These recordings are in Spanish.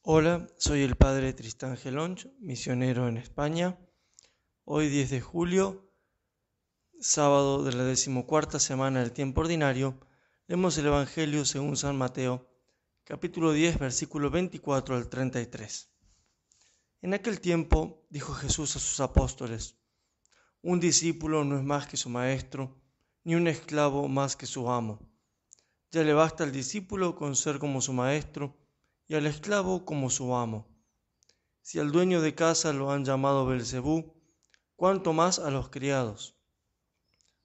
Hola, soy el padre Tristán Gelonch, misionero en España. Hoy 10 de julio, sábado de la 14ª semana del tiempo ordinario, leemos el Evangelio según San Mateo, capítulo 10, versículo 24 al 33. En aquel tiempo dijo Jesús a sus apóstoles: Un discípulo no es más que su maestro, ni un esclavo más que su amo. Ya le basta al discípulo con ser como su maestro, y al esclavo como su amo. Si al dueño de casa lo han llamado Belcebú, cuánto más a los criados.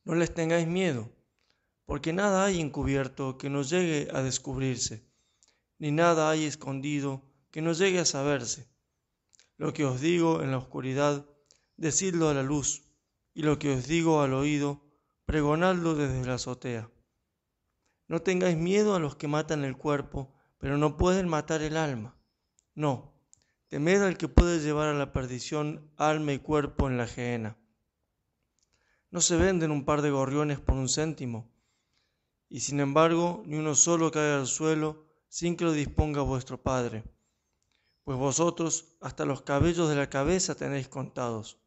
No les tengáis miedo, porque nada hay encubierto que no llegue a descubrirse, ni nada hay escondido que no llegue a saberse. Lo que os digo en la oscuridad, decidlo a la luz, y lo que os digo al oído, pregonadlo desde la azotea. No tengáis miedo a los que matan el cuerpo, pero no pueden matar el alma. No, temed al que puede llevar a la perdición alma y cuerpo en la gehenna. No se venden un par de gorriones por un céntimo, y sin embargo ni uno solo cae al suelo sin que lo disponga vuestro Padre. Pues vosotros hasta los cabellos de la cabeza tenéis contados.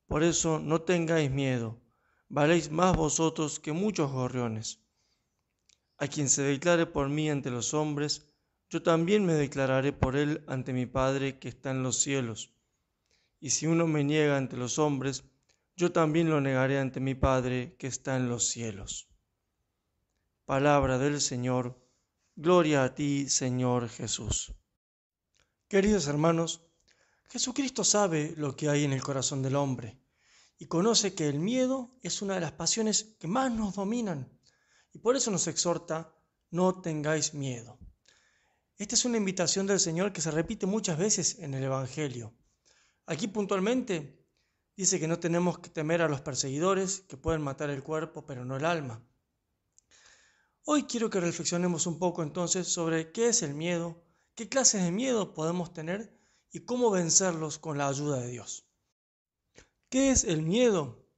Por eso no tengáis miedo, valéis más vosotros que muchos gorriones. A quien se declare por mí ante los hombres, yo también me declararé por él ante mi Padre que está en los cielos. Y si uno me niega ante los hombres, yo también lo negaré ante mi Padre que está en los cielos. Palabra del Señor. Gloria a ti, Señor Jesús. Queridos hermanos, Jesucristo sabe lo que hay en el corazón del hombre y conoce que el miedo es una de las pasiones que más nos dominan, y por eso nos exhorta: no tengáis miedo. Esta es una invitación del Señor que se repite muchas veces en el Evangelio. Aquí puntualmente dice que no tenemos que temer a los perseguidores que pueden matar el cuerpo pero no el alma. Hoy quiero que reflexionemos un poco entonces sobre qué es el miedo, qué clases de miedo podemos tener y cómo vencerlos con la ayuda de Dios. ¿Qué es el miedo?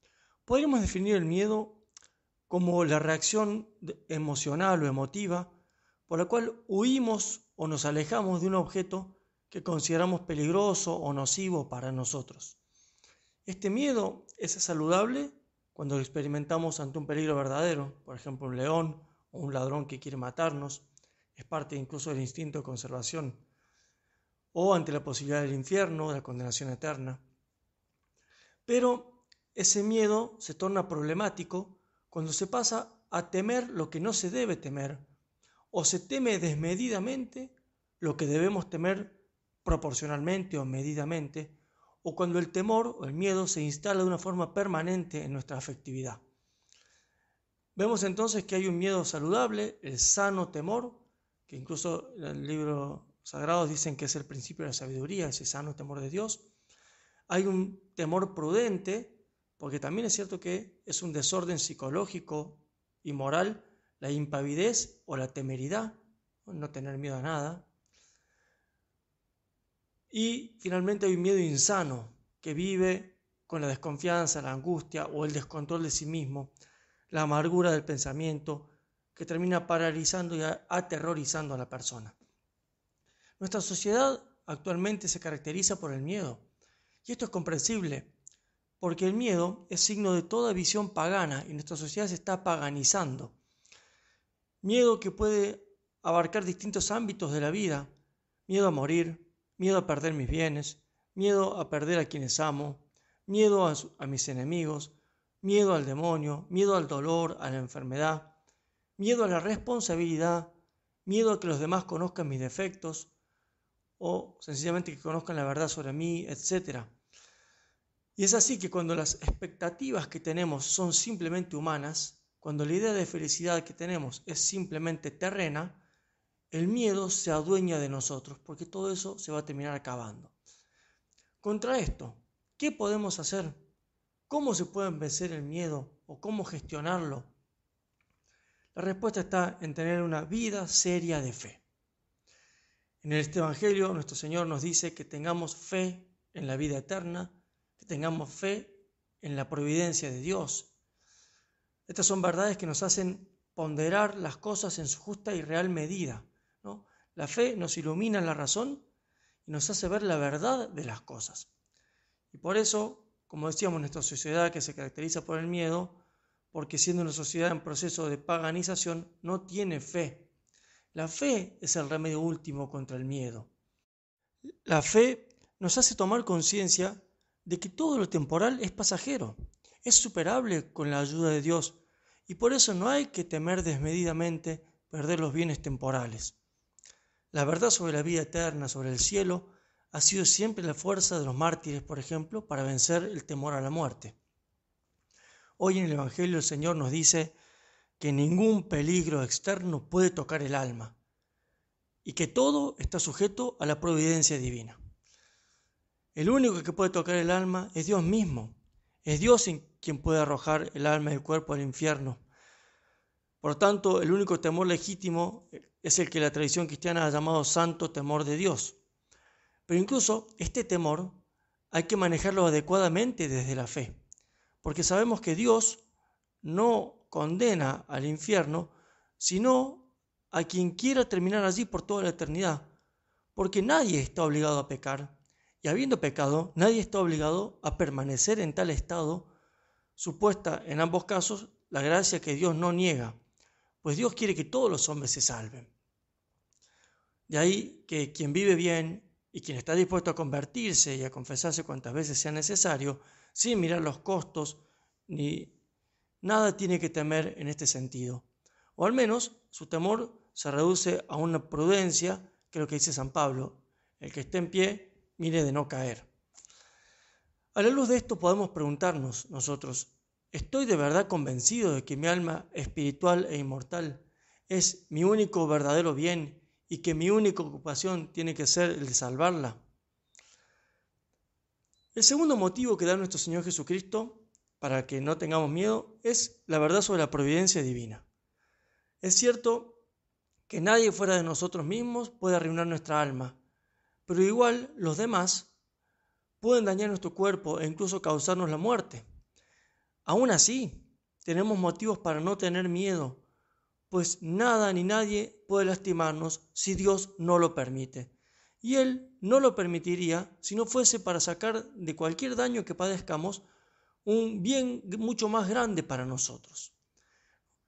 Podríamos definir el miedo como la reacción emocional o emotiva por la cual huimos o nos alejamos de un objeto que consideramos peligroso o nocivo para nosotros. Este miedo es saludable cuando lo experimentamos ante un peligro verdadero, por ejemplo un león o un ladrón que quiere matarnos, es parte incluso del instinto de conservación, o ante la posibilidad del infierno, de la condenación eterna. Pero ese miedo se torna problemático cuando se pasa a temer lo que no se debe temer, o se teme desmedidamente lo que debemos temer proporcionalmente o medidamente, o cuando el temor o el miedo se instala de una forma permanente en nuestra afectividad. Vemos entonces que hay un miedo saludable, el sano temor, que incluso en el libro sagrados dicen que es el principio de la sabiduría, ese sano temor de Dios. Hay un temor prudente, porque también es cierto que es un desorden psicológico y moral, la impavidez o la temeridad, no tener miedo a nada. Y finalmente hay un miedo insano, que vive con la desconfianza, la angustia o el descontrol de sí mismo, la amargura del pensamiento, que termina paralizando y aterrorizando a la persona. Nuestra sociedad actualmente se caracteriza por el miedo, y esto es comprensible, porque el miedo es signo de toda visión pagana y nuestra sociedad se está paganizando. Miedo que puede abarcar distintos ámbitos de la vida: miedo a morir, miedo a perder mis bienes, miedo a perder a quienes amo, miedo a mis enemigos, miedo al demonio, miedo al dolor, a la enfermedad, miedo a la responsabilidad, miedo a que los demás conozcan mis defectos o sencillamente que conozcan la verdad sobre mí, etc. Y es así que cuando las expectativas que tenemos son simplemente humanas, cuando la idea de felicidad que tenemos es simplemente terrena, el miedo se adueña de nosotros, porque todo eso se va a terminar acabando. Contra esto, ¿qué podemos hacer? ¿Cómo se puede vencer el miedo o cómo gestionarlo? La respuesta está en tener una vida seria de fe. En este Evangelio, nuestro Señor nos dice que tengamos fe en la vida eterna, que tengamos fe en la providencia de Dios. Estas son verdades que nos hacen ponderar las cosas en su justa y real medida, ¿no? La fe nos ilumina la razón y nos hace ver la verdad de las cosas. Y por eso, como decíamos, nuestra sociedad que se caracteriza por el miedo, porque siendo una sociedad en proceso de paganización, no tiene fe. La fe es el remedio último contra el miedo. La fe nos hace tomar conciencia de que todo lo temporal es pasajero, es superable con la ayuda de Dios, y por eso no hay que temer desmedidamente perder los bienes temporales. La verdad sobre la vida eterna, sobre el cielo, ha sido siempre la fuerza de los mártires, por ejemplo, para vencer el temor a la muerte. Hoy en el Evangelio el Señor nos dice que ningún peligro externo puede tocar el alma y que todo está sujeto a la providencia divina. El único que puede tocar el alma es Dios mismo. Es Dios quien puede arrojar el alma y el cuerpo al infierno. Por tanto, el único temor legítimo es el que la tradición cristiana ha llamado santo temor de Dios. Pero incluso este temor hay que manejarlo adecuadamente desde la fe, porque sabemos que Dios no condena al infierno, sino a quien quiera terminar allí por toda la eternidad, porque nadie está obligado a pecar, y habiendo pecado, nadie está obligado a permanecer en tal estado, supuesta en ambos casos la gracia que Dios no niega, pues Dios quiere que todos los hombres se salven. De ahí que quien vive bien y quien está dispuesto a convertirse y a confesarse cuantas veces sea necesario, sin mirar los costos, ni nada tiene que temer en este sentido. O al menos su temor se reduce a una prudencia, que es lo que dice San Pablo: el que esté en pie, mire de no caer. A la luz de esto podemos preguntarnos nosotros: ¿estoy de verdad convencido de que mi alma espiritual e inmortal es mi único verdadero bien y que mi única ocupación tiene que ser el de salvarla? El segundo motivo que da nuestro Señor Jesucristo para que no tengamos miedo es la verdad sobre la providencia divina. Es cierto que nadie fuera de nosotros mismos puede arruinar nuestra alma, pero igual los demás pueden dañar nuestro cuerpo e incluso causarnos la muerte. Aún así, tenemos motivos para no tener miedo, pues nada ni nadie puede lastimarnos si Dios no lo permite. Y Él no lo permitiría si no fuese para sacar de cualquier daño que padezcamos un bien mucho más grande para nosotros.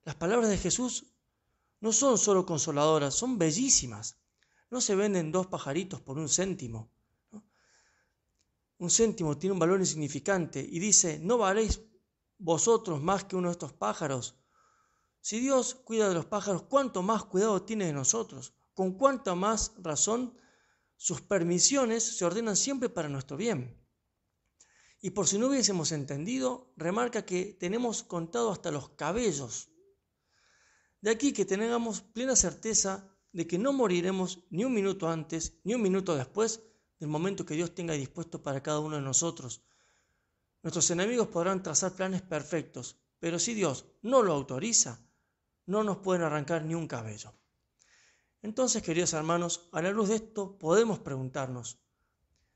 Las palabras de Jesús no son solo consoladoras, son bellísimas. No se venden 2 pajaritos por 1 céntimo. Un céntimo tiene un valor insignificante y dice: ¿no valéis vosotros más que uno de estos pájaros? Si Dios cuida de los pájaros, ¿cuánto más cuidado tiene de nosotros? ¿Con cuánta más razón sus permisiones se ordenan siempre para nuestro bien? Y por si no hubiésemos entendido, remarca que tenemos contado hasta los cabellos. De aquí que tengamos plena certeza de que no moriremos ni un minuto antes ni un minuto después del momento que Dios tenga dispuesto para cada uno de nosotros. Nuestros enemigos podrán trazar planes perfectos, pero si Dios no lo autoriza, no nos pueden arrancar ni un cabello. Entonces, queridos hermanos, a la luz de esto podemos preguntarnos: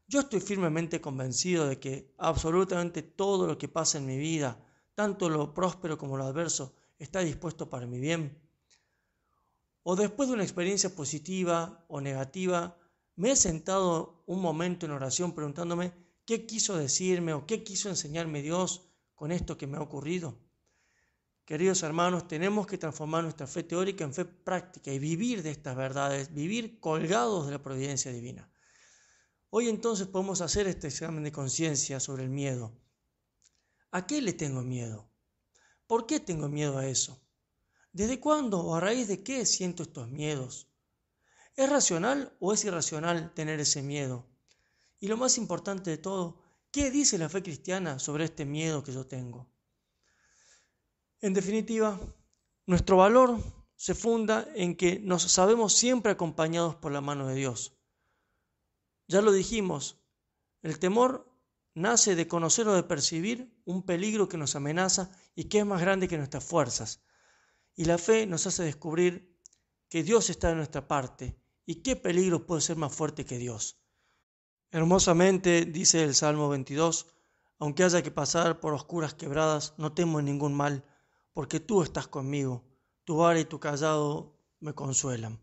¿yo estoy firmemente convencido de que absolutamente todo lo que pasa en mi vida, tanto lo próspero como lo adverso, está dispuesto para mi bien? ¿O después de una experiencia positiva o negativa, me he sentado un momento en oración preguntándome qué quiso decirme o qué quiso enseñarme Dios con esto que me ha ocurrido? Queridos hermanos, tenemos que transformar nuestra fe teórica en fe práctica y vivir de estas verdades, vivir colgados de la providencia divina. Hoy entonces podemos hacer este examen de conciencia sobre el miedo. ¿A qué le tengo miedo? ¿Por qué tengo miedo a eso? ¿Desde cuándo o a raíz de qué siento estos miedos? ¿Es racional o es irracional tener ese miedo? Y lo más importante de todo, ¿qué dice la fe cristiana sobre este miedo que yo tengo? En definitiva, nuestro valor se funda en que nos sabemos siempre acompañados por la mano de Dios. Ya lo dijimos, el temor nace de conocer o de percibir un peligro que nos amenaza y que es más grande que nuestras fuerzas. Y la fe nos hace descubrir que Dios está de nuestra parte y qué peligro puede ser más fuerte que Dios. Hermosamente dice el Salmo 22, aunque haya que pasar por oscuras quebradas, no temo ningún mal, porque tú estás conmigo, tu vara y tu cayado me consuelan.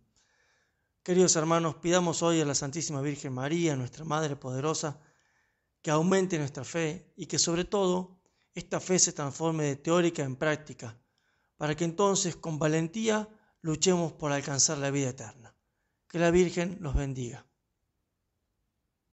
Queridos hermanos, pidamos hoy a la Santísima Virgen María, nuestra Madre poderosa, que aumente nuestra fe y que sobre todo esta fe se transforme de teórica en práctica, para que entonces con valentía luchemos por alcanzar la vida eterna. Que la Virgen los bendiga.